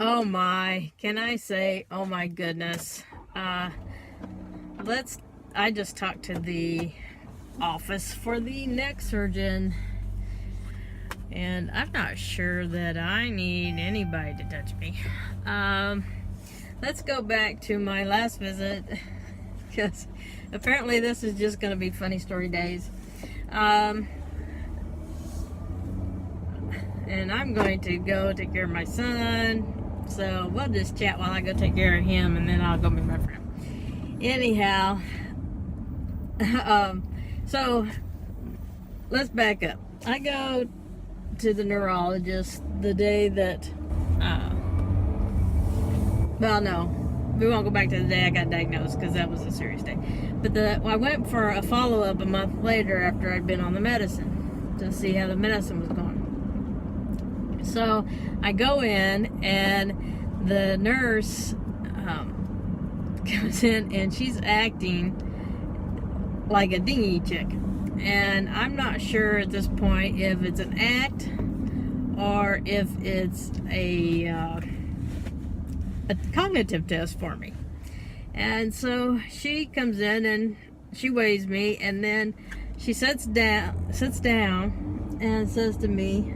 Oh my, can I say, oh my goodness. I just talked to the office for the neck surgeon, and I'm not sure that I need anybody to touch me. Let's go back to my last visit, because apparently this is just going to be funny story days. And I'm going to go take care of my son. So we'll just chat while I go take care of him, and then I'll go meet my friend. Anyhow, so let's back up. I go to the neurologist the day that, well, no, we won't go back to the day I got diagnosed, because that was a serious day. But I went for a follow-up a month later after I'd been on the medicine to see how the medicine was going. So I go in, and the nurse comes in, and she's acting like a dingy chick. And I'm not sure at this point if it's an act or if it's a cognitive test for me. And so she comes in and she weighs me, and then she sits down and says to me,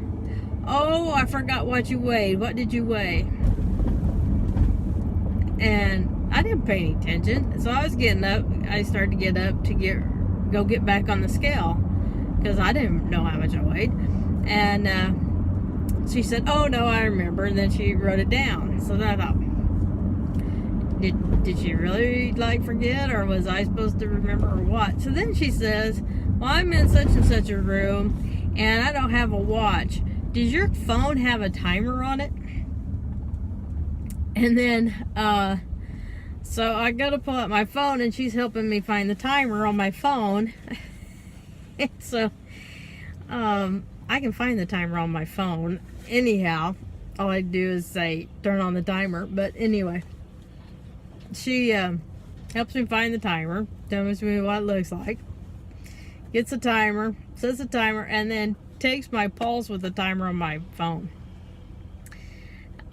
"Oh, I forgot what you weighed. What did you weigh?" And I didn't pay any attention. So I was getting up. I started to get up to go get back on the scale, because I didn't know how much I weighed. And she said, "Oh, no, I remember." And then she wrote it down. So then I thought, did she really forget, or was I supposed to remember, or what? So then she says, "Well, I'm in such and such a room, and I don't have a watch. Does your phone have a timer on it?" And then, so I go to pull out my phone, and she's helping me find the timer on my phone. So, I can find the timer on my phone. Anyhow, all I do is say, turn on the timer. But anyway, she helps me find the timer, tells me what it looks like, gets the timer, sets the timer, and then takes my pulse with the timer on my phone.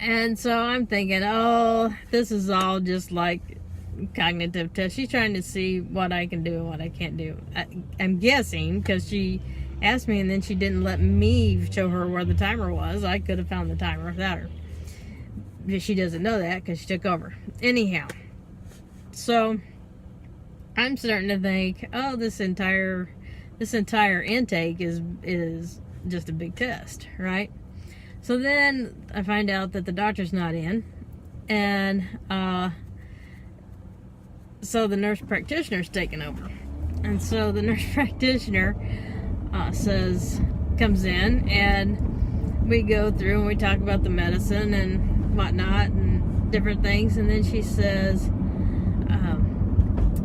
And so I'm thinking, oh, this is all just like cognitive test. She's trying to see what I can do and what I can't do. I'm guessing, because she asked me and then she didn't let me show her where the timer was. I could have found the timer without her. She doesn't know that because she took over. Anyhow, so I'm starting to think, oh, this entire intake is just a big test, right? So then I find out that the doctor's not in, and so the nurse practitioner's taken over. And so the nurse practitioner comes in, and we go through and we talk about the medicine and whatnot and different things. And then she says,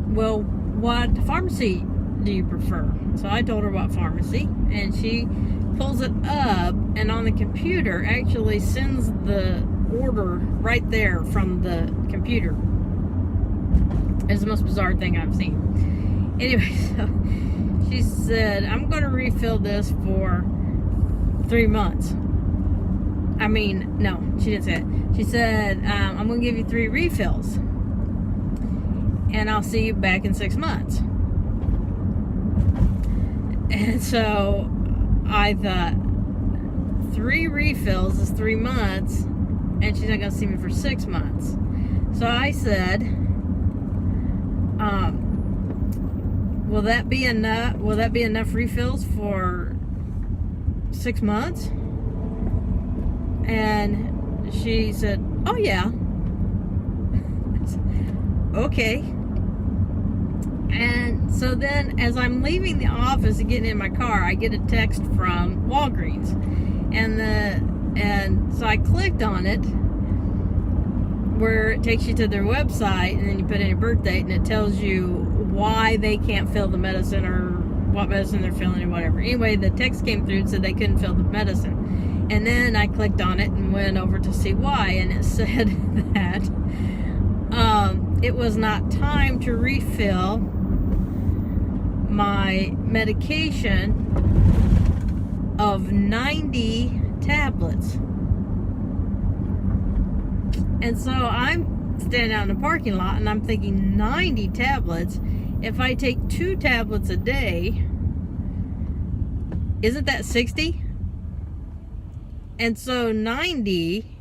well, what pharmacy do you prefer? So I told her what pharmacy, and she pulls it up, and on the computer actually sends the order right there from the computer. It's the most bizarre thing I've seen. Anyway, so she said, "I'm going to refill this for 3 months." I mean, no, she didn't say it. She said, "I'm going to give you 3 refills, and I'll see you back in 6 months." And so I thought, 3 refills is 3 months, and she's not going to see me for 6 months. So I said, will that be enough? Will that be enough refills for 6 months? And she said, "Oh yeah." Okay. And so then, as I'm leaving the office and getting in my car, I get a text from Walgreens, and so I clicked on it, where it takes you to their website, and then you put in your birth date, and it tells you why they can't fill the medicine, or what medicine they're filling, or whatever. Anyway, the text came through and said they couldn't fill the medicine, and then I clicked on it and went over to see why, and it said that it was not time to refill my medication of 90 tablets. And so I'm standing out in the parking lot and I'm thinking 90 tablets. If I take 2 tablets a day, isn't that 60? And so 90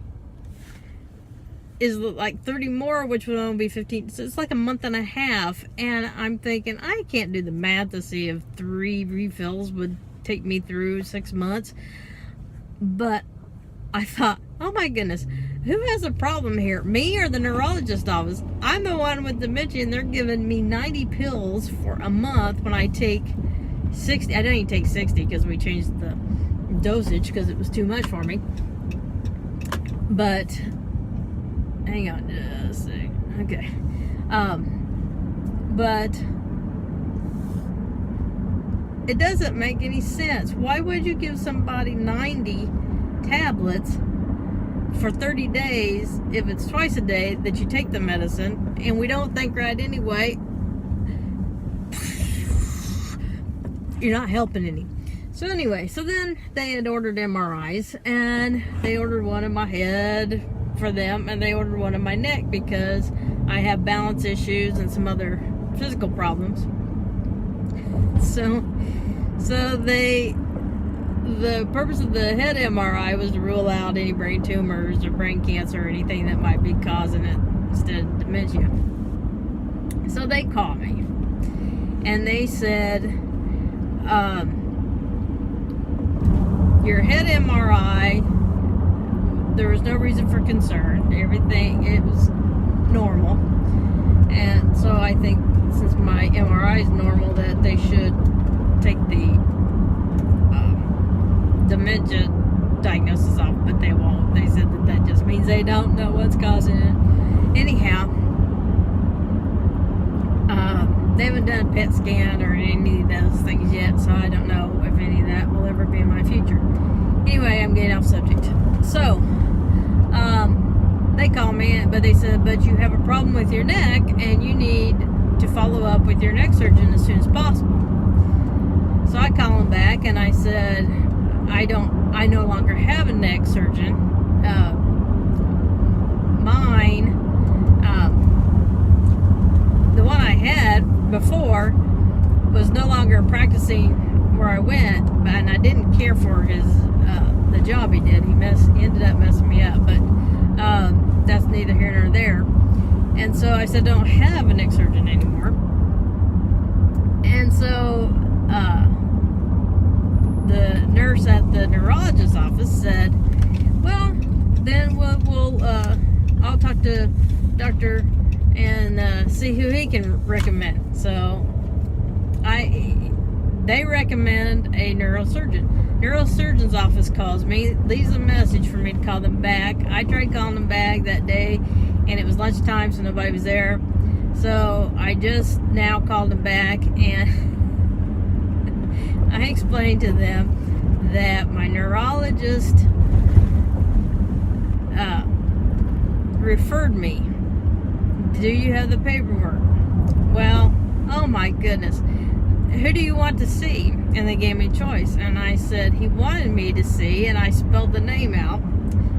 is like 30 more, which would only be 15. So it's like a month and a half. And I'm thinking, I can't do the math to see if 3 refills would take me through 6 months. But I thought, oh my goodness, who has a problem here? Me or the neurologist office? I'm the one with dementia and they're giving me 90 pills for a month when I take 60. I don't even take 60 because we changed the dosage because it was too much for me. But hang on just a sec. Okay. But it doesn't make any sense. Why would you give somebody 90 tablets for 30 days if it's twice a day that you take the medicine and we don't think right anyway? You're not helping any. So anyway, so then they had ordered MRIs and they ordered one in my head for them and they ordered one in my neck because I have balance issues and some other physical problems. So the purpose of the head MRI was to rule out any brain tumors or brain cancer or anything that might be causing it instead of dementia. So they called me and they said, your head MRI, there was no reason for concern. Everything, it was normal. And so I think since my MRI is normal that they should take the dementia diagnosis off, but they won't. They said that just means they don't know what's causing it. Anyhow, they haven't done a PET scan or any of those things yet, so I don't know if any of that will ever be in my future. Anyway, I'm getting off subject. So, they called me, but they said, but you have a problem with your neck and you need to follow up with your neck surgeon as soon as possible. So I called them back and I said, I no longer have a neck surgeon. Mine, the one I had before was no longer practicing where I went, and I didn't care for his the job he did. He ended up messing me up, but that's neither here nor there. And so I said, don't have a neck surgeon anymore. And so the nurse at the neurologist's office said, well, then I'll talk to doctor and see who he can recommend. So they recommend a neurosurgeon. Neurosurgeon's office calls me, leaves a message for me to call them back. I tried calling them back that day and it was lunchtime, so nobody was there. So I just now called them back and I explained to them that my neurologist referred me. Do you have the paperwork? Well, oh my goodness. Who do you want to see? And they gave me a choice. And I said he wanted me to see, and I spelled the name out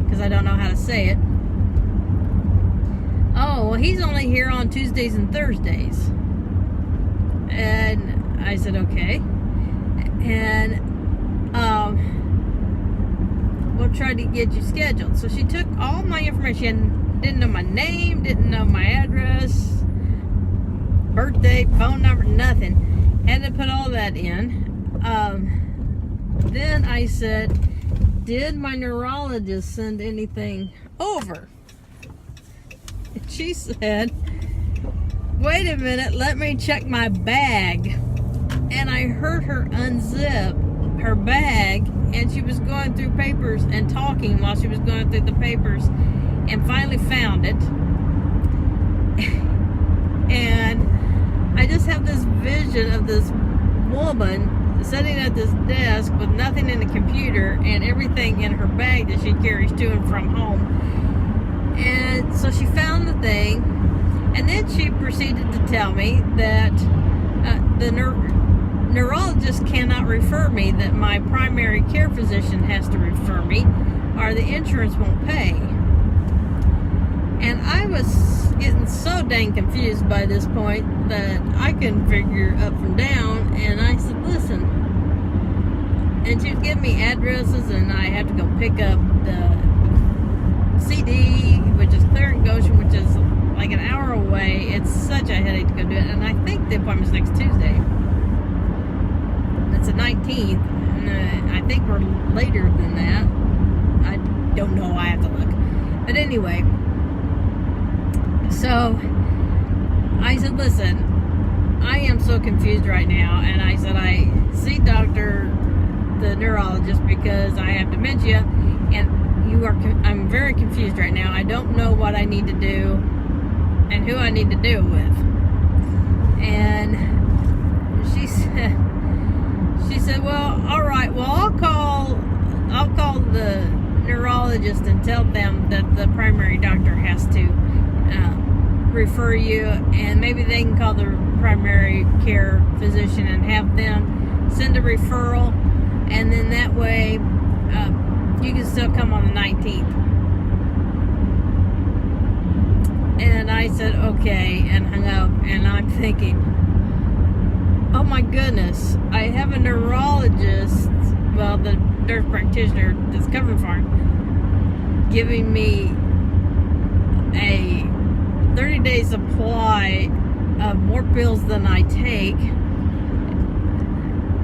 because I don't know how to say it. Oh, well, he's only here on Tuesdays and Thursdays. And I said, okay. And we'll try to get you scheduled. So she took all my information. Didn't know my name, didn't know my address, birthday, phone number, nothing. Had to put all that in. Then I said, did my neurologist send anything over? She said, wait a minute, let me check my bag. And I heard her unzip her bag, and she was going through papers and talking while she was going through the papers, and finally found it. And I just have this vision of this woman sitting at this desk with nothing in the computer and everything in her bag that she carries to and from home. And so she found the thing, and then she proceeded to tell me that the neurologist cannot refer me, that my primary care physician has to refer me, or the insurance won't pay. dang confused by this point that I couldn't figure up from down. And I said, listen. And she would give me addresses, and I had to go pick up the CD, which is Clear and Goshen, which is like an hour away. It's such a headache to go do it. And I think the appointment's next Tuesday. It's the 19th. And I think we're later than that. I don't know. I have to look. But anyway. So, I said, listen, I am so confused right now. And I said, I see the neurologist because I have dementia. And I'm very confused right now. I don't know what I need to do and who I need to do it with. And she said, well, all right, well, I'll call the neurologist and tell them that the primary doctor has to refer you, and maybe they can call the primary care physician and have them send a referral, and then that way you can still come on the 19th. And I said, okay, and hung up. And I'm thinking, oh my goodness, I have a neurologist, well, the nurse practitioner that's covering for him, giving me a 30-day supply of more pills than I take.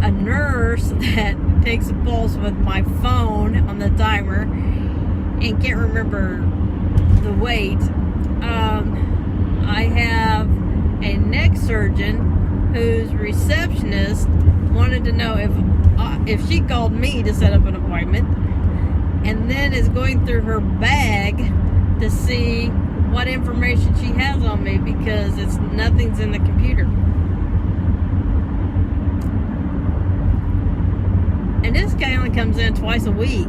A nurse that takes a pulse with my phone on the timer and can't remember the weight. I have a neck surgeon whose receptionist wanted to know if she called me to set up an appointment, and then is going through her bag to see what information she has on me because nothing's in the computer. And this guy only comes in twice a week.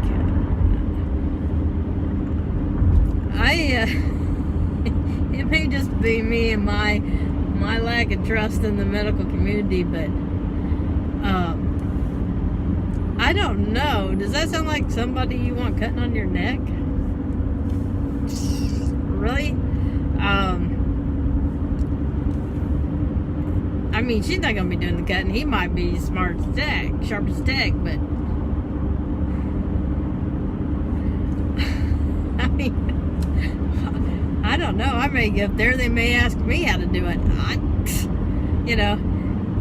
It may just be me and my lack of trust in the medical community, but I don't know. Does that sound like somebody you want cutting on your neck? Really? I mean, she's not gonna be doing the cutting. He might be smart as tack, sharp as tack, but I mean, I don't know. I may get up there. They may ask me how to do it.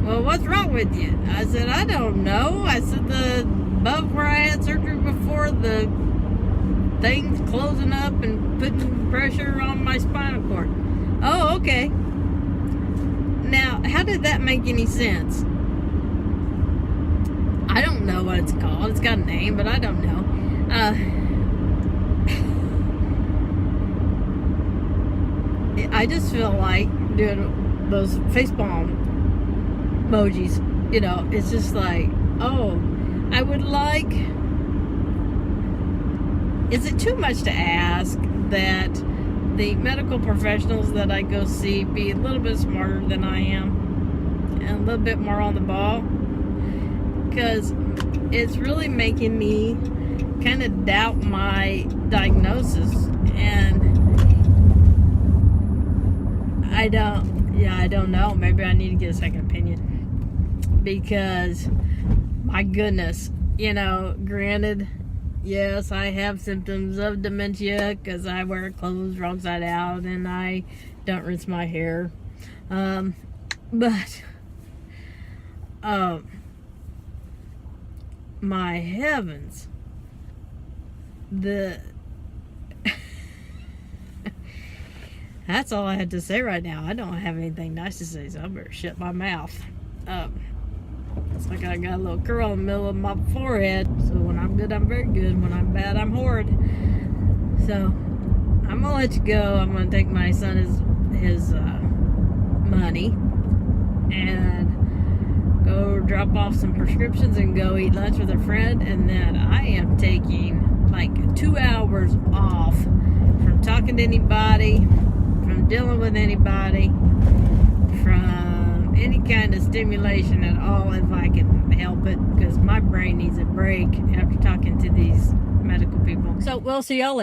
Well, what's wrong with you? I said, I don't know. I said, above where I had surgery before, the thing's closing up and putting pressure on my spinal cord. Oh, okay. Now, how did that make any sense? I don't know what it's called. It's got a name, but I don't know. I just feel like doing those facepalm emojis. It's just like, oh, I would like... Is it too much to ask that the medical professionals that I go see be a little bit smarter than I am and a little bit more on the ball? Because it's really making me kind of doubt my diagnosis, and I don't know. Maybe I need to get a second opinion, because my goodness, granted, yes, I have symptoms of dementia because I wear clothes wrong side out and I don't rinse my hair. But my heavens, that's all I had to say right now. I don't have anything nice to say, so I better shut my mouth. It's like I got a little curl in the middle of my forehead. So when I'm good, I'm very good. When I'm bad, I'm horrid. So I'm gonna let you go. I'm gonna take my son his money and go drop off some prescriptions and go eat lunch with a friend. And then I am taking like 2 hours off from talking to anybody, from dealing with anybody, from any kind of stimulation at all if I can help it, because my brain needs a break after talking to these medical people. So we'll see y'all later.